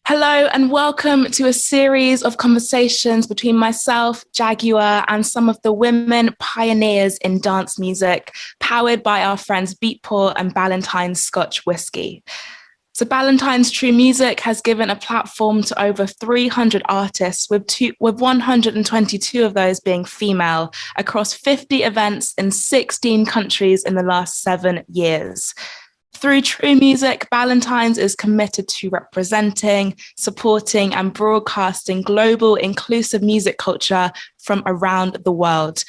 Hello, and welcome to a series of conversations between myself, Jaguar, and some of the women pioneers in dance music, powered by our friends Beatport and Ballantine's Scotch whisky. So Ballantine's True Music has given a platform to over 300 artists, with 122 of those being female, across 50 events in 16 countries in the last 7 years. Through True Music, Ballantines is committed to representing, supporting, and broadcasting global inclusive music culture from around the world.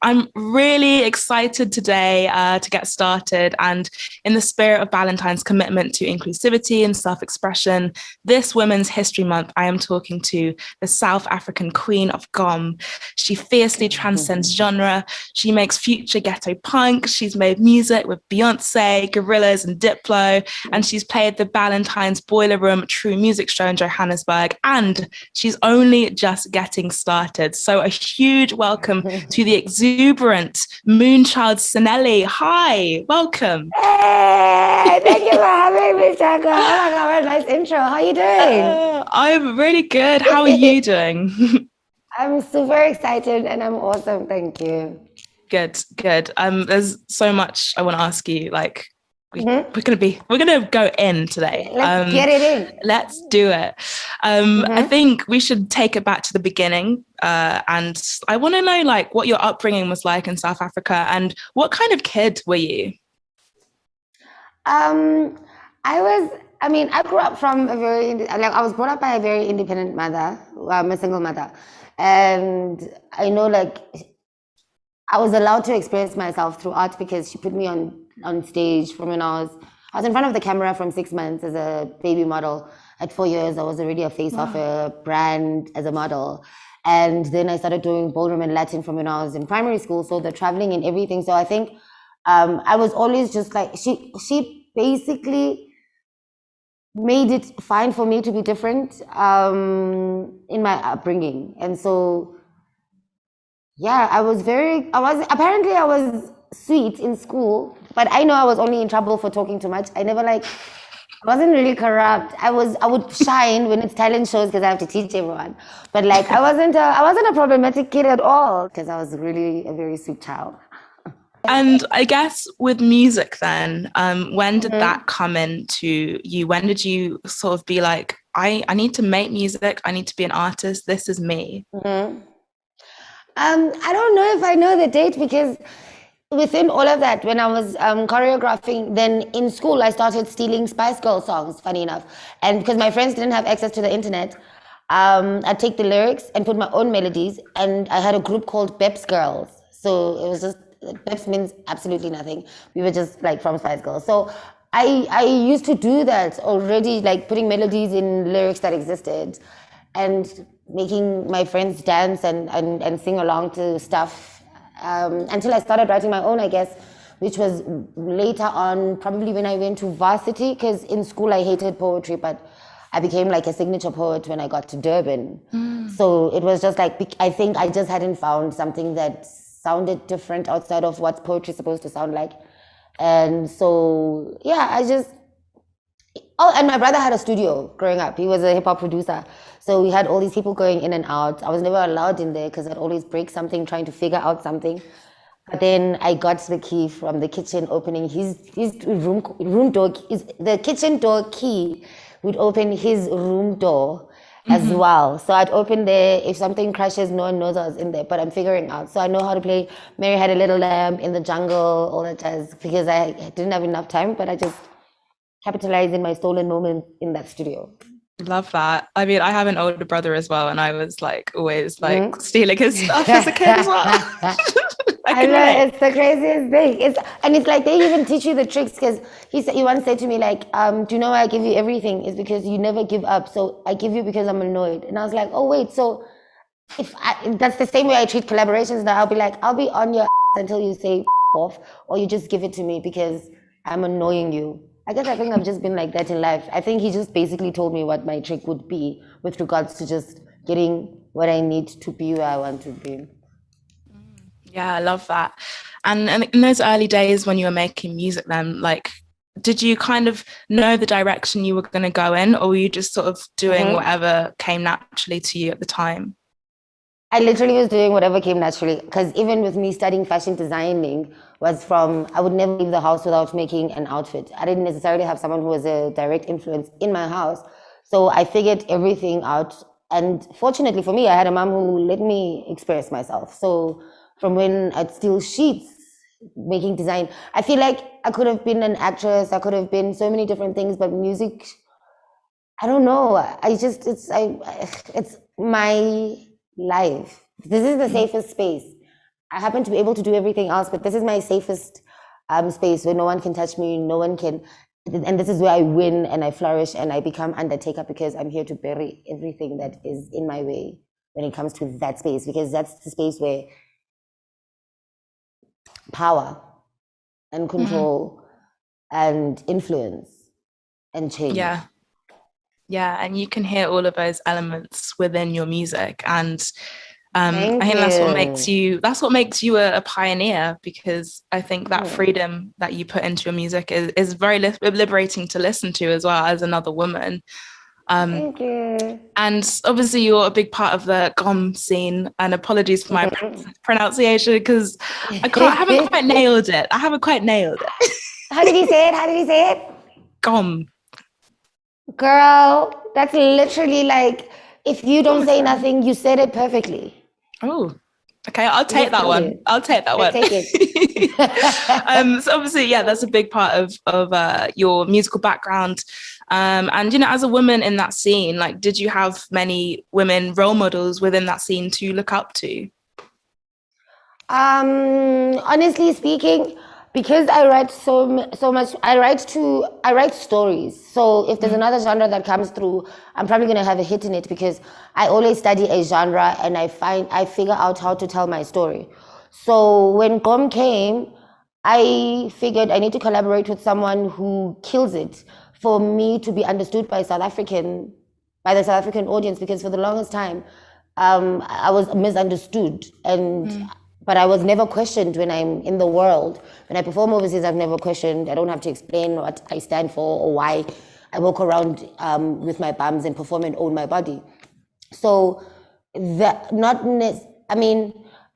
I'm really excited today to get started, and in the spirit of Ballantine's commitment to inclusivity and self-expression, this Women's History Month, I am talking to the South African Queen of Gqom. She fiercely transcends genre. She makes future ghetto punk. She's made music with Beyonce, Gorillaz, and Diplo, and she's played the Ballantine's Boiler Room True Music Show in Johannesburg, and she's only just getting started. So a huge welcome to the exuberant Moonchild Sanelly. Hi, welcome. Hey, thank you for having me, Jaguar. Oh my God, what a nice intro. How are you doing? I'm really good. How are you doing? I'm super excited and I'm awesome. Thank you. Good. There's so much I want to ask you. Like, we're gonna go in today. Let's get it in. Let's do it. I think we should take it back to the beginning. And I want to know, like, what your upbringing was like in South Africa, and what kind of kid were you? I grew up from I was brought up by a very independent mother. I'm a single mother, and I know, like, I was allowed to express myself through art because she put me on stage from when I was in front of the camera from 6 months as a baby model. At 4 years, I was already a face of a brand as a model. And then I started doing ballroom and Latin from when I was in primary school. So the traveling and everything. So I think I was always just like, she basically made it fine for me to be different in my upbringing. And so, yeah, I was sweet in school, but I know I was only in trouble for talking too much. I wasn't really corrupt. I would shine when it's talent shows because I have to teach everyone. But like, I wasn't a problematic kid at all because I was really a very sweet child. And I guess with music then, when did that come into you? When did you sort of be like, I need to make music, I need to be an artist, this is me? I don't know if I know the date because within all of that, when I was choreographing, then in school, I started stealing Spice Girl songs, funny enough. And because my friends didn't have access to the internet, I'd take the lyrics and put my own melodies. And I had a group called Beps Girls. So it was just, Beps means absolutely nothing. We were just like from Spice Girls. So I used to do that already, like putting melodies in lyrics that existed and making my friends dance and sing along to stuff. Until I started writing my own, I guess, which was later on, probably when I went to varsity, because in school I hated poetry, but I became like a signature poet when I got to Durban. So it was just like, I think I just hadn't found something that sounded different outside of what poetry is supposed to sound like. And so, yeah, and my brother had a studio growing up. He was a hip hop producer. So we had all these people going in and out. I was never allowed in there because I'd always break something trying to figure out something. But then I got the key from the kitchen opening his room door. The kitchen door key would open his room door as well. So I'd open there. If something crashes, no one knows I was in there, but I'm figuring out. So I know how to play Mary Had a Little Lamb, In the Jungle, all that jazz, because I didn't have enough time, but I just capitalized in my stolen moment in that studio. Love that. I mean, I have an older brother as well, and I was like always like stealing his stuff as a kid as well. I know, it's the craziest thing. It's like they even teach you the tricks, because he once said to me, like, do you know why I give you everything? It's because you never give up. So I give you because I'm annoyed. And I was like, oh wait, so that's the same way I treat collaborations now. I'll be like, I'll be on your ass until you say off, or you just give it to me because I'm annoying you. I think I've just been like that in life. I think he just basically told me what my trick would be with regards to just getting what I need to be where I want to be. Yeah, I love that. And in those early days when you were making music then, like, did you kind of know the direction you were going to go in, or were you just sort of doing whatever came naturally to you at the time? I literally was doing whatever came naturally, because even with me studying fashion designing was from, I would never leave the house without making an outfit. I didn't necessarily have someone who was a direct influence in my house. So I figured everything out. And fortunately for me, I had a mom who let me express myself. So from when I'd steal sheets, making design, I feel like I could have been an actress. I could have been so many different things, but music, I don't know. It's my life. This is the safest space. I happen to be able to do everything else, but this is my safest space where no one can touch me, no one can, and this is where I win and I flourish and I become Undertaker, because I'm here to bury everything that is in my way when it comes to that space, because that's the space where power and control and influence and change. Yeah, and you can hear all of those elements within your music, and I think that's what makes you a pioneer, because I think that freedom that you put into your music is very liberating to listen to as well as another woman. Thank you. And obviously you're a big part of the Gqom scene, and apologies for my pronunciation, because I haven't quite nailed it. How did he say it? Gqom. Girl, that's literally like, if you don't say nothing, you said it perfectly. Oh, okay. I'll take that one. Take it. So obviously, yeah, that's a big part of your musical background. And, you know, as a woman in that scene, like, did you have many women role models within that scene to look up to? Honestly speaking, because I write so much, I write stories. So if there's another genre that comes through, I'm probably going to have a hit in it, because I always study a genre and I figure out how to tell my story. So when Gqom came, I figured I need to collaborate with someone who kills it for me to be understood by the South African audience, because for the longest time, I was misunderstood, but I was never questioned when I'm in the world. When I perform overseas, I've never questioned. I don't have to explain what I stand for or why I walk around with my bums and perform and own my body. So I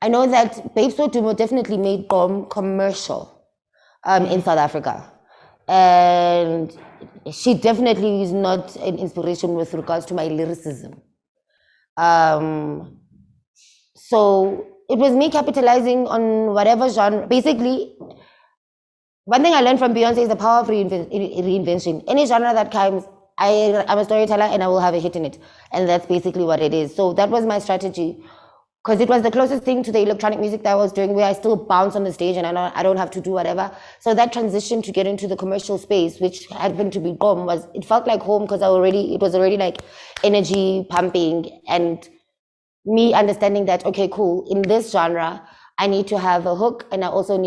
know that Beatport definitely made Gqom commercial in South Africa. And she definitely is not an inspiration with regards to my lyricism. So it was me capitalizing on whatever genre. Basically, one thing I learned from Beyonce is the power of reinvention. Any genre that comes, I'm a storyteller and I will have a hit in it. And that's basically what it is. So that was my strategy, because it was the closest thing to the electronic music that I was doing, where I still bounce on the stage and I don't have to do whatever. So that transition to get into the commercial space, which happened to be Gqom, it felt like home, because it was already like energy pumping, and me understanding that, okay, cool, in this genre, I need to have a hook, and I also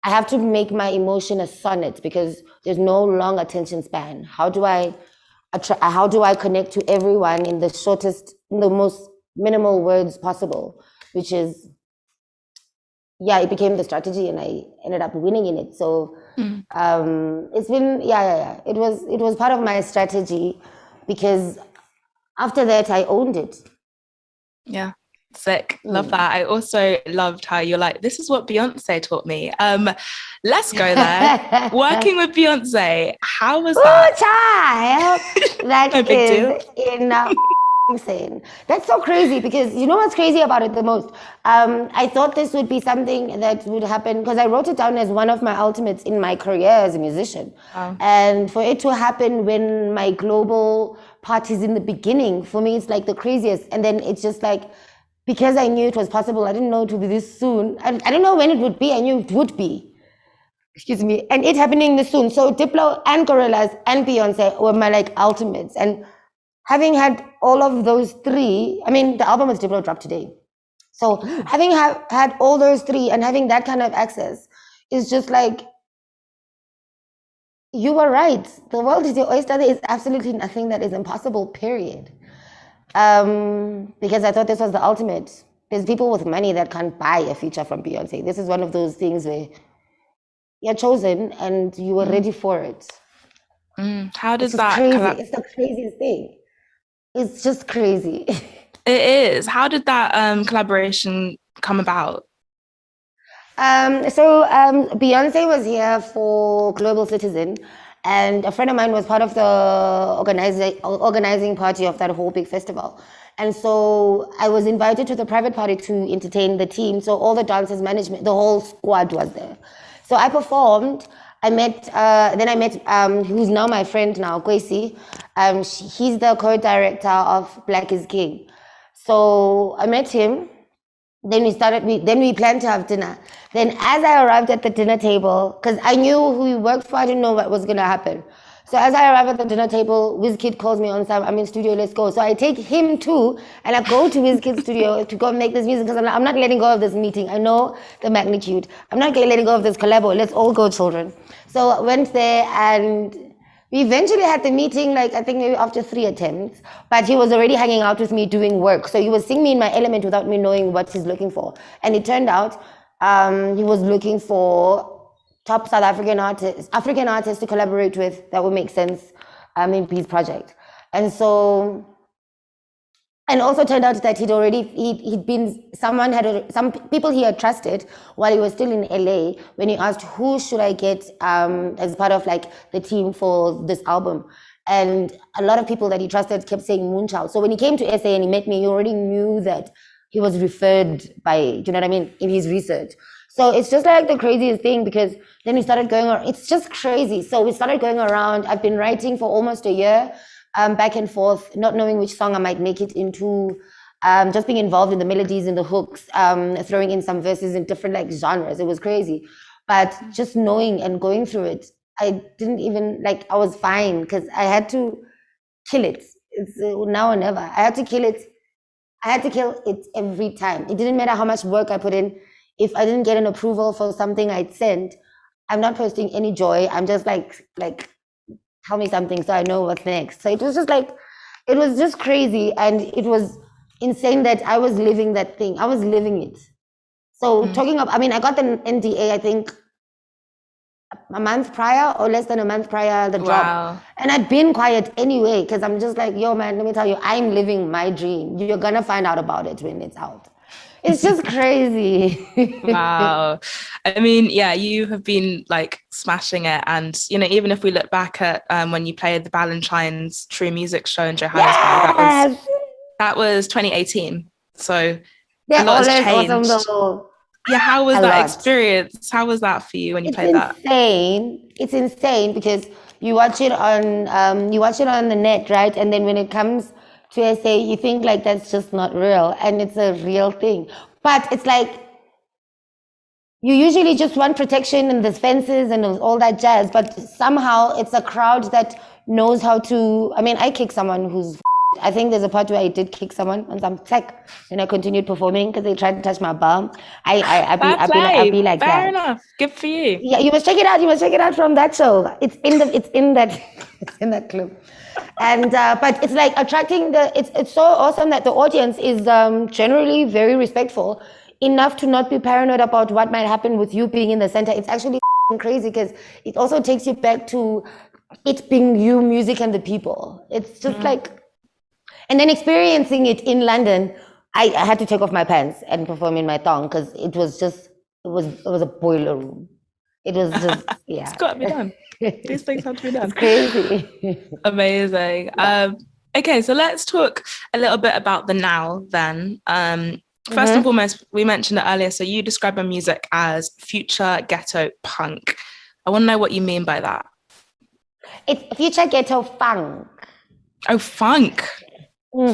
I have to make my emotion a sonnet, because there's no long attention span. How do I connect to everyone in the most minimal words possible, which is, it became the strategy, and I ended up winning in it. So it's been, it was part of my strategy, because after that I owned it. Yeah, sick. Love that. I also loved how you're like, this is what Beyonce taught me. Let's go there. Working with Beyonce, how was that? Child, that No big deal. Insane. That's so crazy, because you know what's crazy about it the most? I thought this would be something that would happen, because I wrote it down as one of my ultimates in my career as a musician. Wow. And for it to happen when my global part is in the beginning, for me, it's like the craziest. And then it's just like, because I knew it was possible, I didn't know it would be this soon. I don't know when it would be. I knew it would be. Excuse me. And it happening this soon. So Diplo and Gorillaz and Beyonce were my like ultimates. And having had all of those three, I mean, the album with Diplo dropped today. So having had all those three and having that kind of access is just like, you were right. The world is your oyster. There is absolutely nothing that is impossible, period. Because I thought this was the ultimate. There's people with money that can't buy a feature from Beyonce. This is one of those things where you're chosen and you were ready for it. How did It's just that crazy. It's the craziest thing. It's just crazy. It is. How did that collaboration come about? Beyonce was here for Global Citizen, and a friend of mine was part of the organizing party of that whole big festival. And so I was invited to the private party to entertain the team. So all the dancers, management, the whole squad was there. So I performed. Then I met, who's now my friend now, Kwesi. He's the co-director of Black is King. So I met him. Then we planned to have dinner. Then as I arrived at the dinner table, because I knew who he worked for, I didn't know what was gonna happen. So as I arrive at the dinner table, Wizkid calls me on time. I'm in studio, let's go. So I take him too, and I go to Wizkid's studio to go make this music, because I'm not letting go of this meeting. I know the magnitude. I'm not letting go of this collabo. Let's all go, children. So I went there, and we eventually had the meeting, like I think maybe after 3 attempts, but he was already hanging out with me doing work. So he was seeing me in my element without me knowing what he's looking for. And it turned out he was looking for top South African artists to collaborate with that would make sense in his project. And so, and also turned out that he'd been some people he had trusted while he was still in LA when he asked who should I get as part of like the team for this album. And a lot of people that he trusted kept saying Moonchild. So when he came to SA and he met me, he already knew that he was referred by, do you know what I mean, in his research. So it's just like the craziest thing, because then we started going around. It's just crazy. So we started going around. I've been writing for almost a year, back and forth, not knowing which song I might make it into, just being involved in the melodies and the hooks, throwing in some verses in different like genres. It was crazy. But just knowing and going through it, I didn't even I was fine, because I had to kill it. It's now or never. I had to kill it. I had to kill it every time. It didn't matter how much work I put in. If I didn't get an approval for something I'd sent, I'm not posting any joy. I'm just like, tell me something so I know what's next. So it was just crazy. And it was insane that I was living that thing. I was living it. So I got the NDA, I think, a month prior or less than a month prior the drop. Wow. And I'd been quiet anyway, because I'm just like, yo, man, let me tell you, I'm living my dream. You're going to find out about it when it's out. It's just crazy. Wow. I mean, yeah, you have been like smashing it. And, you know, even if we look back at when you played the Ballantine's True Music show in Johannesburg, that was 2018. So a lot has changed. Awesome, yeah, how was that experience? How was that for you when you played that? It's insane because you watch it on the net, right? And then when it comes to SA, you think like that's just not real, and it's a real thing. But it's like you usually just want protection and there's fences and all that jazz, but somehow it's a crowd that knows how to. I mean, I kick someone who's. I think there's a part where I did kick someone on some tech, and I continued performing because they tried to touch my bum. I'll be like Fair that. enough. Good for you. Yeah, you must check it out. You must check it out from that show. It's in that clip. And but it's like attracting it's so awesome that the audience is generally very respectful enough to not be paranoid about what might happen with you being in the center. It's actually crazy because it also takes you back to it being you, music, and the people. It's just like. And then experiencing it in London, I had to take off my pants and perform in my thong because it was a boiler room. It was just, yeah. It's got to be done. These things have to be done. It's crazy. Amazing. Okay, so let's talk a little bit about the now then. First and foremost, we mentioned it earlier, so you describe your music as future ghetto punk. I want to know what you mean by that. It's future ghetto funk. Oh, funk.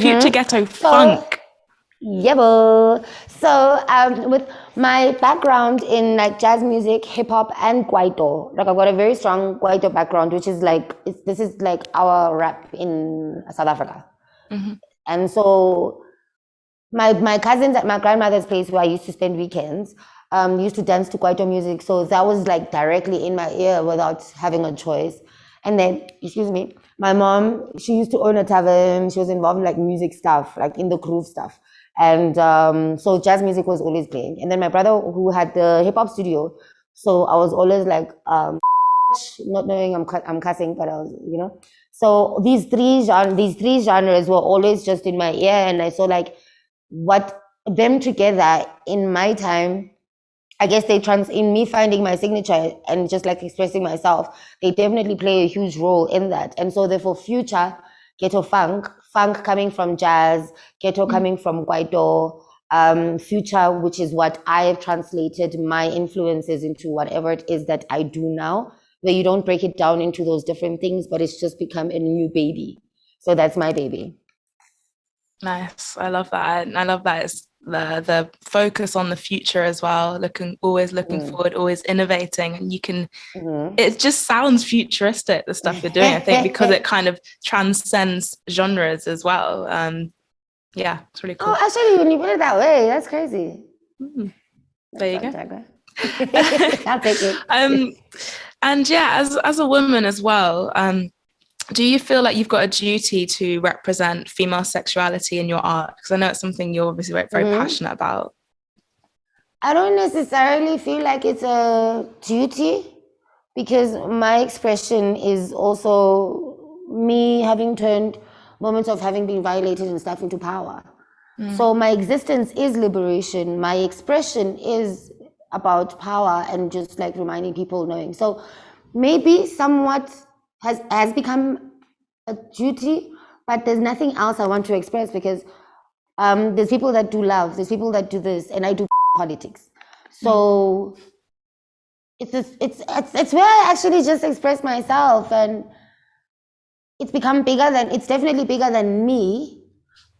Future ghetto funk. Yeah, so with my background in like jazz music, hip hop, and kwaito, like I've got a very strong kwaito background, which is like this is like our rap in South Africa. And so my cousins at my grandmother's place, where I used to spend weekends, used to dance to kwaito music, so that was like directly in my ear without having a choice. And then, my mom, she used to own a tavern. She was involved in like music stuff, like in the groove stuff. And so jazz music was always playing. And then my brother, who had the hip hop studio, So I was always like, not knowing I'm cussing, but I was, So these three genres were always just in my ear, and I saw like what them together in my time. I guess in me finding my signature and just like expressing myself, they definitely play a huge role in that. And so therefore future, ghetto funk coming from jazz, ghetto coming from Guaido, future, which is what I have translated my influences into whatever it is that I do now, where you don't break it down into those different things, but it's just become a new baby. So that's my baby. Nice. I love that. And I love that it's the focus on the future as well, always looking forward, always innovating. And you can it just sounds futuristic, the stuff you're doing, I think, because it kind of transcends genres as well. Yeah, it's really cool. Oh, actually, when you put it that way, that's crazy. There you go. I'll take it. And yeah, as a woman as well, do you feel like you've got a duty to represent female sexuality in your art? Because I know it's something you're obviously very passionate about. I don't necessarily feel like it's a duty, because my expression is also me having turned moments of having been violated and stuff into power. So my existence is liberation. My expression is about power and just like reminding people, knowing. So maybe somewhat has become a duty, but there's nothing else I want to express, because there's people that do love, there's people that do this, and I do politics. So it's where I actually just express myself, and it's definitely bigger than me,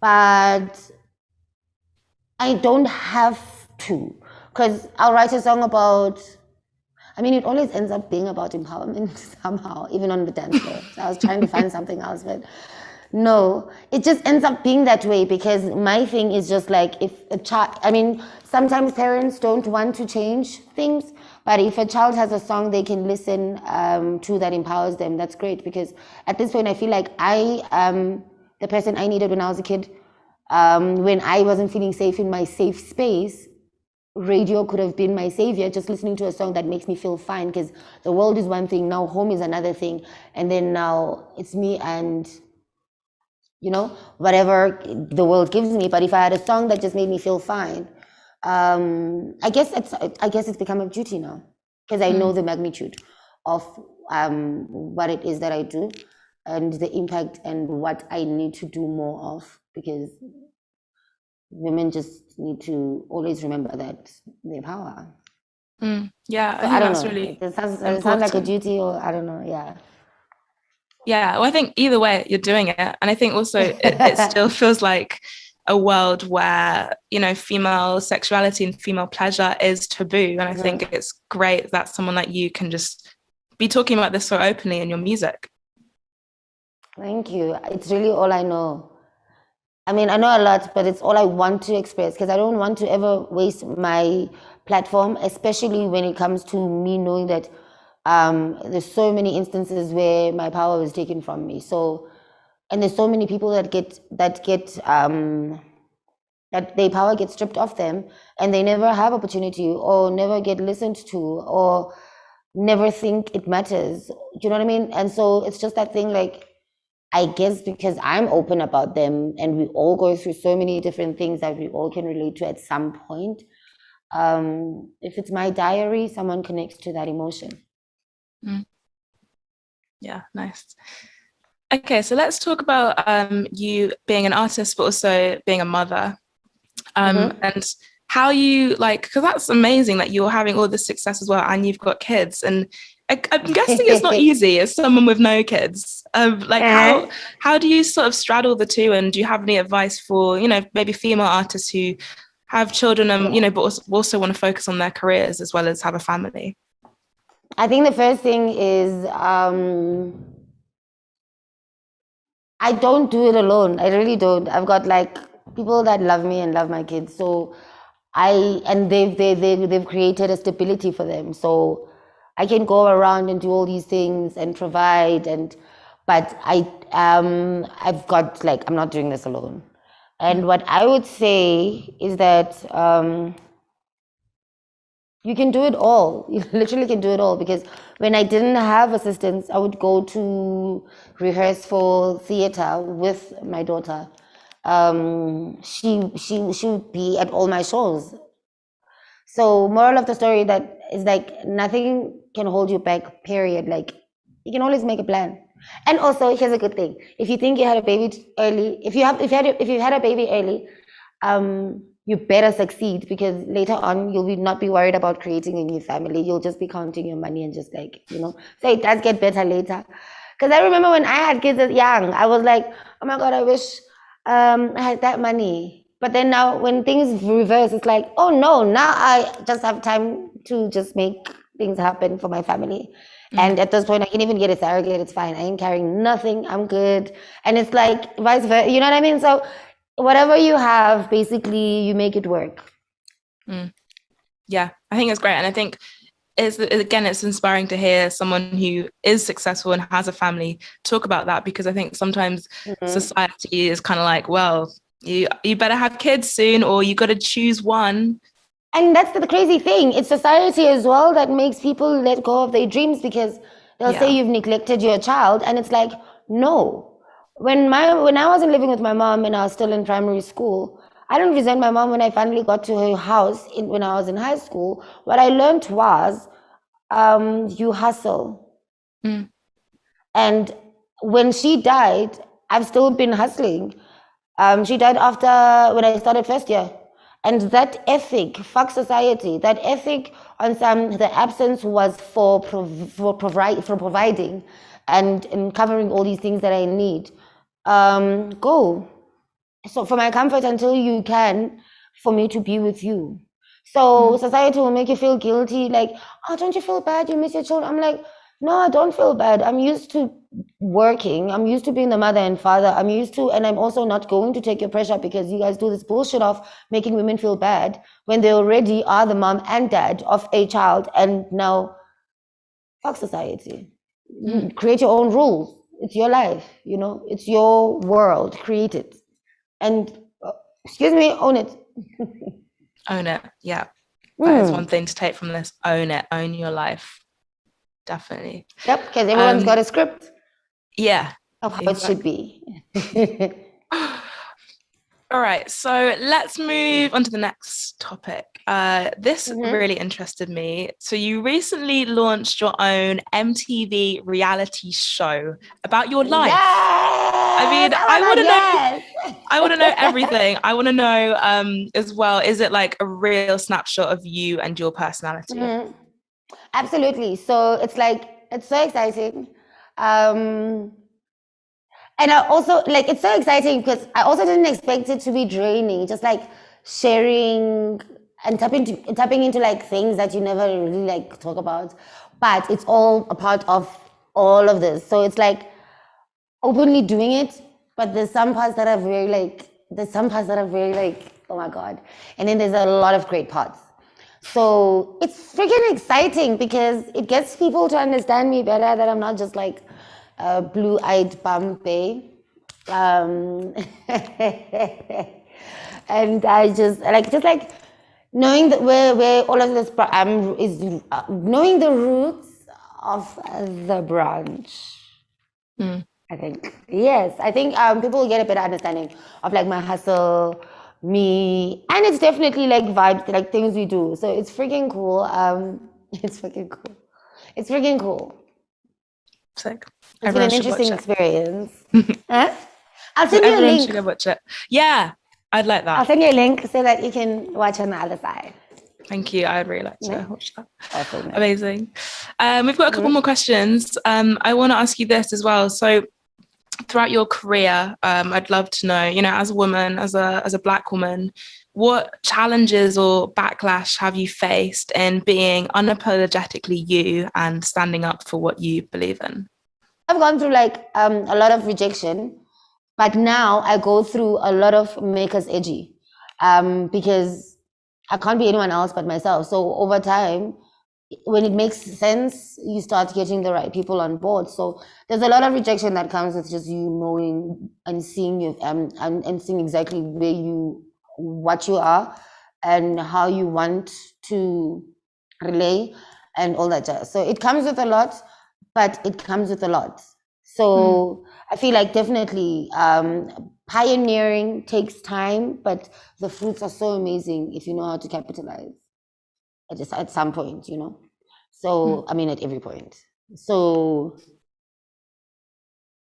but I don't have to, because I'll write a song about, it always ends up being about empowerment somehow, even on the dance floor. So I was trying to find something else, but no, it just ends up being that way, because my thing is just like, if a child, sometimes parents don't want to change things, but if a child has a song they can listen to that empowers them, that's great, because at this point I feel like I am the person I needed when I was a kid. When I wasn't feeling safe in my safe space, radio could have been my savior, just listening to a song that makes me feel fine, because the world is one thing, now home is another thing, and then now it's me and whatever the world gives me. But if I had a song that just made me feel fine, I guess it's become a duty now, because I know the magnitude of what it is that I do and the impact and what I need to do more of, because women just need to always remember that they power. Yeah, so I don't know. Really it sounds like a duty, or I don't know. Yeah, well, I think either way you're doing it, and I think also it still feels like a world where female sexuality and female pleasure is taboo, and I think it's great that someone like you can just be talking about this so openly in your music. Thank you. It's really all I know. I know a lot, but it's all I want to express, because I don't want to ever waste my platform, especially when it comes to me knowing that there's so many instances where my power was taken from me. So, and there's so many people that their power gets stripped off them, and they never have opportunity, or never get listened to, or never think it matters. Do you know what I mean? And so it's just that thing, like, I guess because I'm open about them, and we all go through so many different things that we all can relate to at some point. If it's my diary, someone connects to that emotion. Yeah, nice. Okay, so let's talk about you being an artist, but also being a mother, and how you because that's amazing that you're having all this success as well, and you've got kids, and I'm guessing it's not easy as someone with no kids. How do you sort of straddle the two, and do you have any advice for maybe female artists who have children and but also want to focus on their careers as well as have a family? I think the first thing is I don't do it alone. I really don't. I've got people that love me and love my kids. So they've created a stability for them. So I can go around and do all these things and provide, but I've got I'm not doing this alone. And what I would say is that You can do it all. You literally can do it all, because when I didn't have assistance, I would go to rehearse for theater with my daughter. She would be at all my shows. So moral of the story that is like nothing can hold you back, period. Like you can always make a plan. And also here's a good thing. If you think you had a baby early, if you had a baby early, you better succeed, because later on you'll not be worried about creating a new family. You'll just be counting your money and just like, so it does get better later. Because I remember when I had kids as young, I was like, oh my God, I wish I had that money. But then now when things reverse, it's like, oh no, now I just have time to just make things happen for my family. And at this point, I can even get a surrogate. It's fine. I ain't carrying nothing. I'm good. And it's like vice versa. You know what I mean? So whatever you have, basically, you make it work. Yeah, I think it's great. And I think it's inspiring to hear someone who is successful and has a family talk about that, because I think sometimes society is kind of like, well, you better have kids soon, or you got to choose one. And that's the crazy thing. It's society as well that makes people let go of their dreams, because they'll say you've neglected your child. And it's like, no. When I wasn't living with my mom and I was still in primary school, I didn't resent my mom when I finally got to her house when I was in high school. What I learned was you hustle. And when she died, I've still been hustling. She died when I started first year. And that ethic, fuck society, that ethic on the absence was for providing and covering all these things that I need. Go. So for my comfort until you can, for me to be with you. So society will make you feel guilty, like, oh, don't you feel bad? You miss your children. I'm like, no, I don't feel bad. I'm used to working. I'm used to being the mother and father. And I'm also not going to take your pressure, because you guys do this bullshit of making women feel bad when they already are the mom and dad of a child. And now, fuck society. Create your own rules. It's your life, it's your world. Create it. And, excuse me, own it. Own it. Yeah. That is one thing to take from this. Own it. Own your life. Definitely. Yep, because everyone's got a script. Yeah. Of how it should be. All right, so let's move on to the next topic. This really interested me. So you recently launched your own MTV reality show about your life. Yes! I mean, I want to know everything. I want to know as well, is it like a real snapshot of you and your personality? Absolutely. So it's so exciting. And I also, it's so exciting because I also didn't expect it to be draining, just like sharing and tapping into like things that you never really like talk about. But it's all a part of all of this. So it's like openly doing it, but there's some parts that are very like, oh my God. And then there's a lot of great parts. So it's freaking exciting because it gets people to understand me better, that I'm not just like a blue-eyed Bampe. And I just like knowing that where all of this is knowing the roots of the branch. I think people will get a better understanding of like my hustle, me, and it's definitely like vibes, like things we do. So it's freaking cool. It's freaking cool. Sick. It's been an interesting experience. Huh? I'll send you a link. Should go watch it. Yeah, I'd like that. I'll send you a link so that you can watch on the other side. Thank you. I'd really like to watch that. Awesome. Amazing. We've got a couple more questions. I want to ask you this as well. So throughout your career, I'd love to know, as a woman, as a Black woman, what challenges or backlash have you faced in being unapologetically you and standing up for what you believe in? I've gone through a lot of rejection, but now I go through a lot of makers edgy, because I can't be anyone else but myself. So over time, when it makes sense, you start getting the right people on board. So there's a lot of rejection that comes with just you knowing and seeing you and seeing exactly what you are and how you want to relay, and all that jazz. So it comes with a lot, but it comes with a lot. So I feel like definitely pioneering takes time, but the fruits are so amazing if you know how to capitalize at some point, you know. So I mean, at every point. So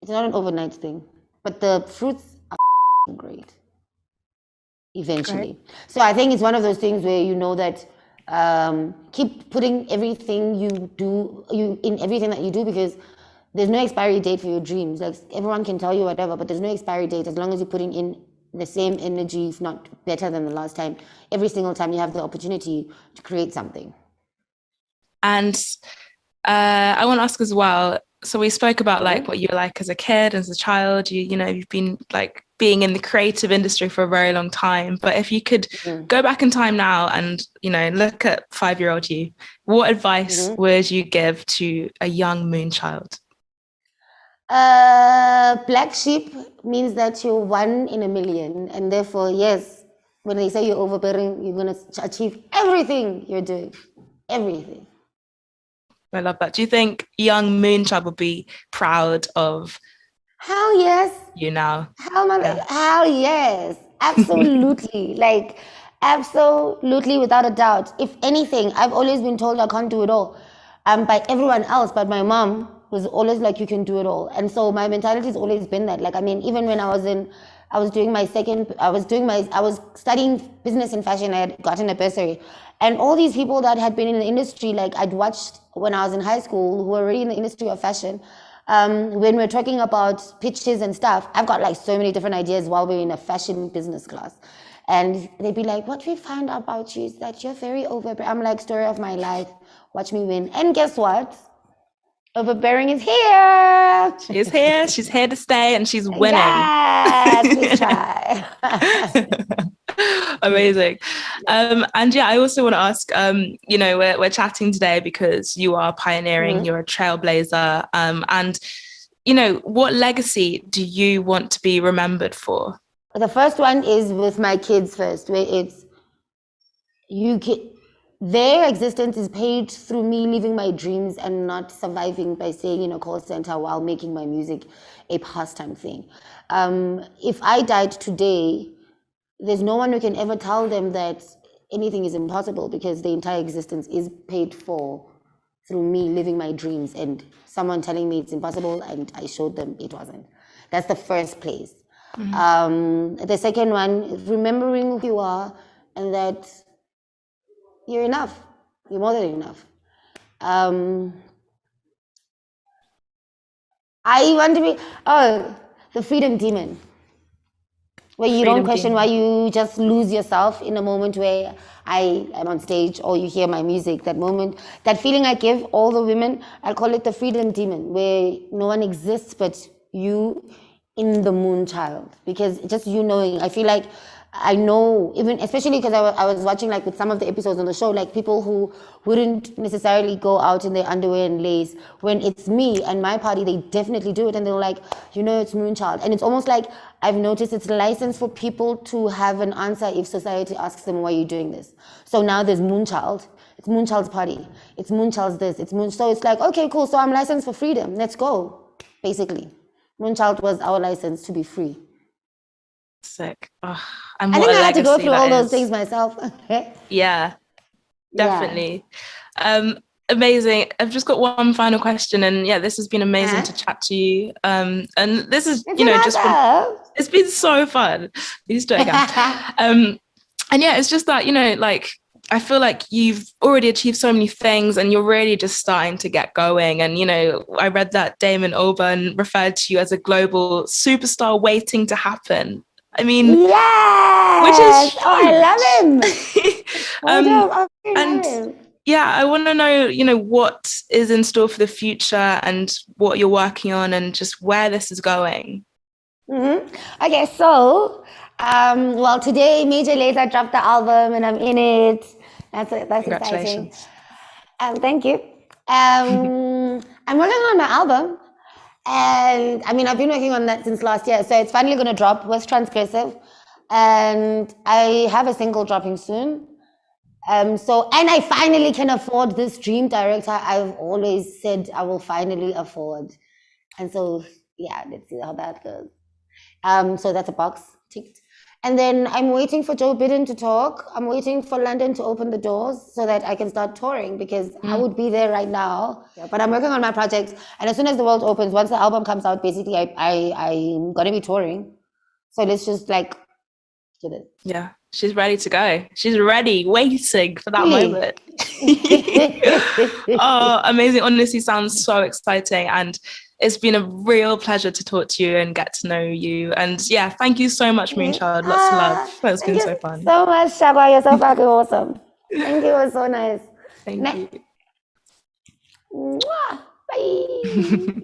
it's not an overnight thing, but the fruits are great eventually. Great. So I think it's one of those things where you know that keep putting everything you in everything that you do, because there's no expiry date for your dreams. Like, everyone can tell you whatever, but there's no expiry date as long as you're putting in the same energy, if not better than the last time. Every single time you have the opportunity to create something. And I want to ask as well, so we spoke about like what you were like as a kid, as a child. You know, you've been like being in the creative industry for a very long time. But if you could go back in time now and, you know, look at 5-year-old you, what advice would you give to a young Moonchild? Black sheep means that you're one in a million, and therefore, yes, when they say you're overbearing, you're going to achieve everything you're doing. Everything. I love that. Do you think young Moonchild would be proud of Hell yes. you now? Hell yes. Absolutely. Like, absolutely, without a doubt. If anything, I've always been told I can't do it all by everyone else, but my mom was always like, you can do it all. And so my mentality has always been that. Like, I mean, even when I was studying business and fashion. I had gotten a bursary. And all these people that had been in the industry, like I'd watched when I was in high school, who were already in the industry of fashion, when we're talking about pitches and stuff, I've got like so many different ideas while we're in a fashion business class. And they'd be like, what we found out about you is that you're very overbearing. I'm like, story of my life, watch me win. And guess what? Overbearing is here. She's here. She's here to stay, and she's winning. Yeah, please try. Amazing. And yeah, I also want to ask, you know, we're chatting today because you are pioneering, you're a trailblazer. And, you know, what legacy do you want to be remembered for? The first one is with my kids first, where it's, their existence is paid through me living my dreams and not surviving by staying in a call center while making my music a pastime thing. If I died today, there's no one who can ever tell them that anything is impossible, because the entire existence is paid for through me living my dreams and someone telling me it's impossible and I showed them it wasn't. That's the first place. The second one is remembering who you are and that you're enough. You're more than enough. I want to be, the freedom demon. Where you don't question why you just lose yourself in a moment where I am on stage or you hear my music. That moment, that feeling I give all the women, I call it the freedom demon, where no one exists but you in the Moonchild. Because just you knowing, I feel like I know, even especially because I was watching like with some of the episodes on the show, like people who wouldn't necessarily go out in their underwear and lace. When it's me and my party, they definitely do it, and they're like, you know, it's Moonchild. And it's almost like I've noticed it's a license for people to have an answer if society asks them, why are you doing this? So now there's Moonchild. It's Moonchild's party. It's Moonchild's this. It's Moon. So it's like, okay, cool. So I'm licensed for freedom. Let's go. Basically, Moonchild was our license to be free. Sick. Oh, and I think I had to go through all those things myself. Yeah, definitely. Yeah. Amazing. I've just got one final question, and yeah, this has been amazing to chat to you. And this is, you know, it's been so fun. Please do it again. And yeah, it's just that, you know, like, I feel like you've already achieved so many things and you're really just starting to get going. And, you know, I read that Damon Albarn referred to you as a global superstar waiting to happen. I mean, yes! Which is I love him. And yeah, I want to know, you know, what is in store for the future and what you're working on and just where this is going. Okay, so, well, today Major Lazer dropped the album and I'm in it. That's exciting. Thank you. I'm working on my album. And I mean, I've been working on that since last year. So it's finally going to drop with Transgressive. And I have a single dropping soon. So, and I finally can afford this dream director I've always said I will finally afford. And so, yeah, let's see how that goes. So that's a box ticked. And then I'm waiting for Joe Biden to talk. I'm waiting for London to open the doors so that I can start touring, because I would be there right now. Yeah, but I'm working on my project. And as soon as the world opens, once the album comes out, basically I'm going to be touring. So let's just like do this. Yeah, she's ready to go. She's ready, waiting for that Really? moment. Oh, amazing. Honestly, sounds so exciting. And it's been a real pleasure to talk to you and get to know you. And yeah, thank you so much, Moonchild. Lots of love. It's been so fun. So much, Jaguar. You're so fucking awesome. Thank you. It was so nice. Thank you. Mwah. Bye.